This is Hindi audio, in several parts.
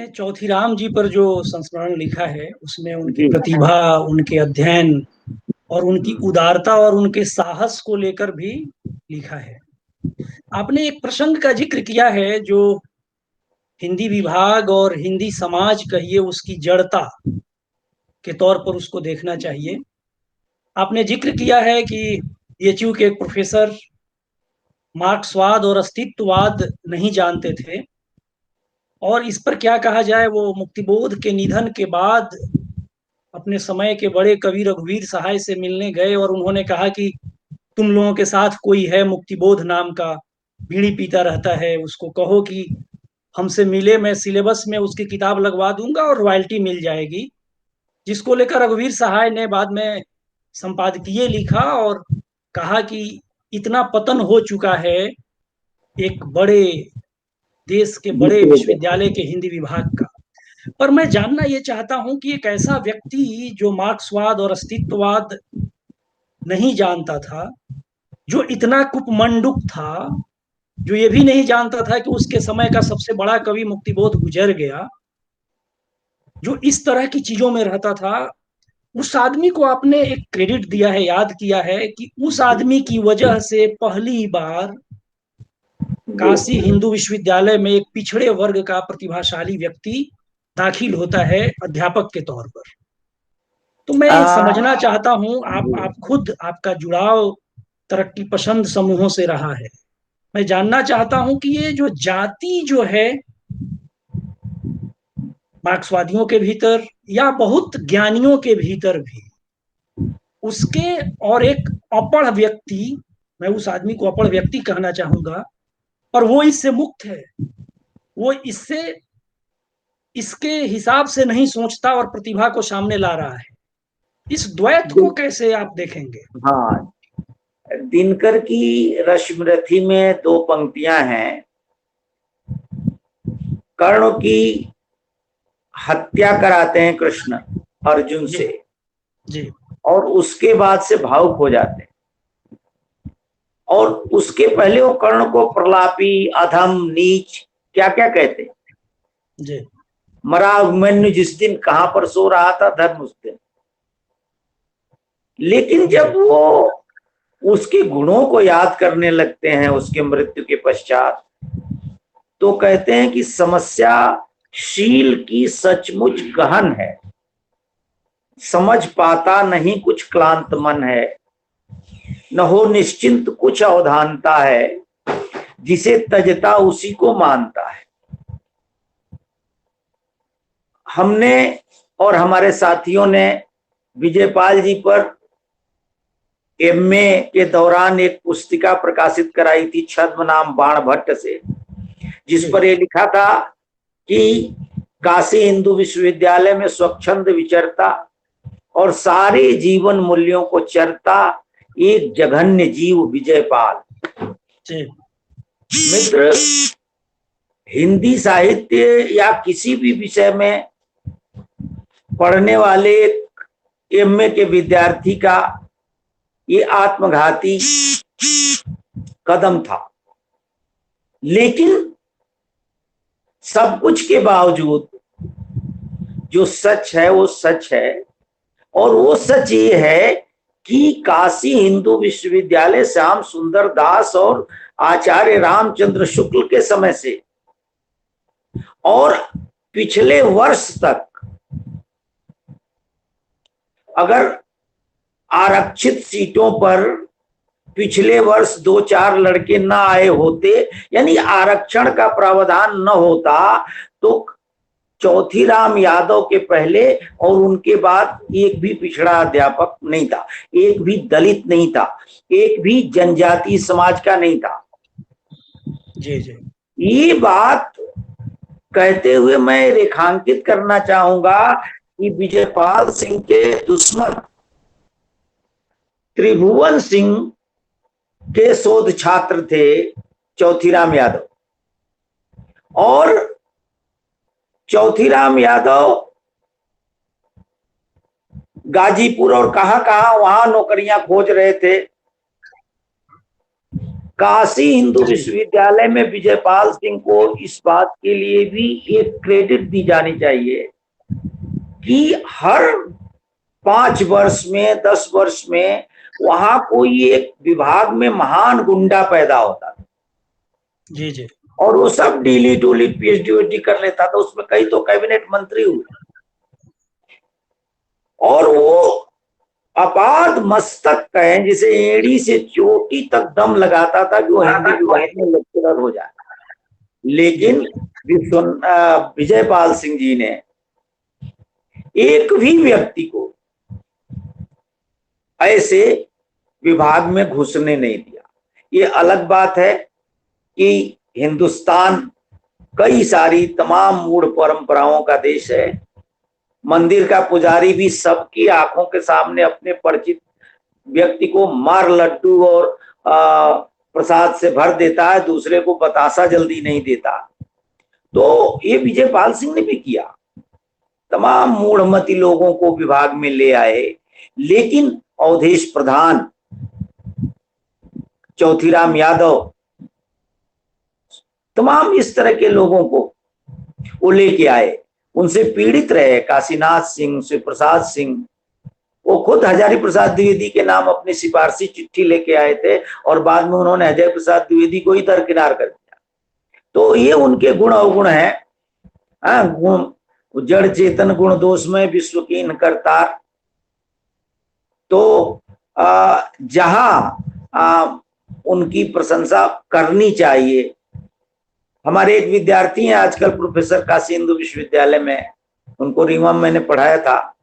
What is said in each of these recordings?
आपने चौथीराम जी पर जो संस्मरण लिखा है उसमें उनकी जी। प्रतिभा, उनके अध्ययन और उनकी उदारता और उनके साहस को लेकर भी लिखा है। आपने एक प्रसंग का जिक्र किया है जो हिंदी विभाग और हिंदी समाज कहिए उसकी जड़ता के तौर पर उसको देखना चाहिए। आपने जिक्र किया है कि बीएचयू के एक प्रोफेसर मार्क्सवाद और अस्तित्ववाद नहीं जानते थे और इस पर क्या कहा जाए, वो मुक्तिबोध के निधन के बाद अपने समय के बड़े कवि रघुवीर सहाय से मिलने गए और उन्होंने कहा कि तुम लोगों के साथ कोई है मुक्तिबोध नाम का, बीड़ी पीता रहता है, उसको कहो कि हमसे मिले, मैं सिलेबस में उसकी किताब लगवा दूंगा और रॉयल्टी मिल जाएगी। जिसको लेकर रघुवीर सहाय ने बाद में संपादकीय लिखा और कहा कि इतना पतन हो चुका है एक बड़े देश के बड़े विश्वविद्यालय के हिंदी विभाग का। पर मैं जानना ये चाहता हूं कि एक ऐसा व्यक्ति जो मार्क्सवाद और अस्तित्ववाद नहीं जानता था, जो इतना कुपमंडुक था, जो ये भी नहीं जानता था कि उसके समय का सबसे बड़ा कवि मुक्तिबोध गुजर गया, जो इस तरह की चीजों में रहता था, उस आदमी को आपने एक क्रेडिट दिया है, याद किया है कि उस आदमी की वजह से पहली बार काशी हिंदू विश्वविद्यालय में एक पिछड़े वर्ग का प्रतिभाशाली व्यक्ति दाखिल होता है अध्यापक के तौर पर। तो मैं ये समझना चाहता हूं, आप खुद, आपका जुड़ाव तरक्की पसंद समूहों से रहा है। मैं जानना चाहता हूं कि ये जो जाति जो है मार्क्सवादियों के भीतर या बहुत ज्ञानियों के भीतर भी, उसके और एक अपढ़ व्यक्ति, मैं उस आदमी को अपढ़ व्यक्ति कहना चाहूंगा, पर वो इससे मुक्त है, वो इससे इसके हिसाब से नहीं सोचता और प्रतिभा को सामने ला रहा है। इस द्वैत को कैसे आप देखेंगे? हाँ, दिनकर की रश्मिरथी में दो पंक्तियां हैं। कर्ण की हत्या कराते हैं कृष्ण अर्जुन से जी। और उसके बाद से भावुक हो जाते हैं, और उसके पहले वो कर्ण को प्रलापी, अधम, नीच क्या क्या कहते हैं। जी। मरा अभिमन्यु जिस दिन कहां पर सो रहा था, धर्म उस दिन। लेकिन जब वो उसके गुणों को याद करने लगते हैं उसके मृत्यु के पश्चात, तो कहते हैं कि समस्या शील की सचमुच गहन है, समझ पाता नहीं कुछ क्लांत मन है, न हो निश्चिंत कुछ अवधानता है, जिसे तजता उसी को मानता है। हमने और हमारे साथियों ने विजयपाल जी पर एमए के दौरान एक पुस्तिका प्रकाशित कराई थी छद्म नाम बाण भट्ट से, जिस पर यह लिखा था कि काशी हिंदू विश्वविद्यालय में स्वच्छंद विचरता और सारे जीवन मूल्यों को चरता एक जघन्य जीव विजयपाल। मित्र, हिंदी साहित्य या किसी भी विषय में पढ़ने वाले एमए के विद्यार्थी का ये आत्मघाती कदम था। लेकिन सब कुछ के बावजूद जो सच है वो सच है, और वो सच ये है कि काशी हिंदू विश्वविद्यालय श्याम सुंदर दास और आचार्य रामचंद्र शुक्ल के समय से और पिछले वर्ष तक अगर आरक्षित सीटों पर पिछले वर्ष 2-4 लड़के ना आए होते, यानी आरक्षण का प्रावधान न होता, तो चौथीराम यादव के पहले और उनके बाद एक भी पिछड़ा अध्यापक नहीं था, एक भी दलित नहीं था, एक भी जनजातीय समाज का नहीं था। जी जी। ये बात कहते हुए मैं रेखांकित करना चाहूंगा कि विजयपाल सिंह के दुश्मन त्रिभुवन सिंह के शोध छात्र थे चौथीराम यादव, और चौथीराम यादव गाजीपुर और कहां कहां वहां नौकरियां खोज रहे थे। काशी हिंदू जी विश्वविद्यालय में विजयपाल सिंह को इस बात के लिए भी एक क्रेडिट दी जानी चाहिए कि हर 5 वर्ष में 10 वर्ष में वहां कोई एक विभाग में महान गुंडा पैदा होता था जी जी और वो सब डीली टूली पीएचडी कर लेता था। उसमें कई तो कैबिनेट मंत्री हुए और वो अपाद मस्तक कहें जिसे एड़ी से चोटी तक दम लगाता था कि वो हिंदी विभाग में लेक्चरर हो जाए। लेकिन विजयपाल सिंह जी ने एक भी व्यक्ति को ऐसे विभाग में घुसने नहीं दिया। ये अलग बात है कि हिंदुस्तान कई सारी तमाम मूढ़ परंपराओं का देश है। मंदिर का पुजारी भी सबकी आंखों के सामने अपने परिचित व्यक्ति को मार लड्डू और प्रसाद से भर देता है, दूसरे को बतासा जल्दी नहीं देता। तो ये विजयपाल सिंह ने भी किया, तमाम मूढ़मती लोगों को विभाग में ले आए। लेकिन अवधेश प्रधान, चौथीराम यादव, तमाम इस तरह के लोगों को वो लेके आए, उनसे पीड़ित रहे। काशीनाथ सिंह, शिव प्रसाद सिंह, वो खुद हजारी प्रसाद द्विवेदी के नाम अपनी सिफारशी चिट्ठी लेके आए थे और बाद में उन्होंने हजारी प्रसाद द्विवेदी को ही दरकिनार कर दिया। तो ये उनके गुण अवगुण है। गुण जड़ चेतन गुण दोष में विश्व कीन करतार। तो जहां उनकी प्रशंसा करनी चाहिए। हमारे एक विद्यार्थी हैं आजकल प्रोफेसर काशी हिंदू विश्वविद्यालय में, उनको रीवा में मैंने पढ़ाया था।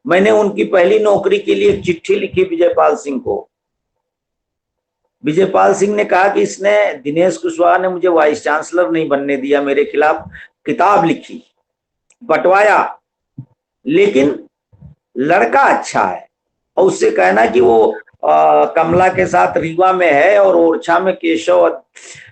मैंने उनकी पहली नौकरी के लिए एक चिट्ठी लिखी विजयपाल सिंह को। विजयपाल सिंह ने कहा कि इसने, दिनेश कुशवाहा ने मुझे वाइस चांसलर नहीं बनने दिया, मेरे खिलाफ किताब लिखी, बंटवाया, लेकिन लड़का अच्छा है। और उससे कहना कि वो कमला के साथ रीवा में है और ओरछा में केशव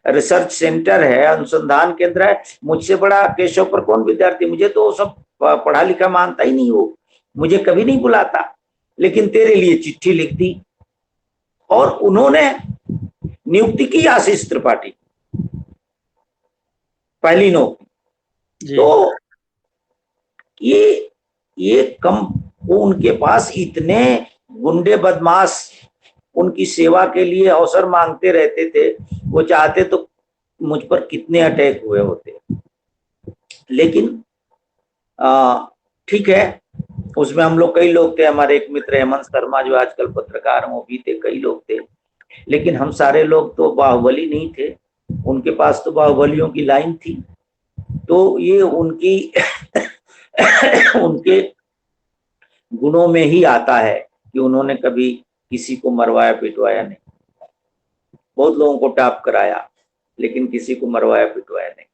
रिसर्च सेंटर है, अनुसंधान केंद्र है। मुझसे बड़ा केशव पर कौन विद्यार्थी, मुझे तो सब पढ़ा लिखा मानता ही नहीं, वो मुझे कभी नहीं बुलाता, लेकिन तेरे लिए चिट्ठी लिख दी। और उन्होंने नियुक्ति की आशीष त्रिपाठी, पहली नौकरी। तो ये कम, उनके पास इतने गुंडे बदमाश उनकी सेवा के लिए अवसर मांगते रहते थे। वो चाहते तो मुझ पर कितने अटैक हुए होते। लेकिन ठीक है, उसमें हम लोग, कई लोग थे, हमारे एक मित्र हेमंत शर्मा जो आजकल पत्रकार हैं वो भी थे, कई लोग थे। लेकिन हम सारे लोग तो बाहुबली नहीं थे, उनके पास तो बाहुबलियों की लाइन थी। तो ये उनकी उनके गुणों में ही आता है कि उन्होंने कभी किसी को मरवाया पिटवाया नहीं। बहुत लोगों को टॉप कराया, लेकिन किसी को मरवाया पिटवाया नहीं।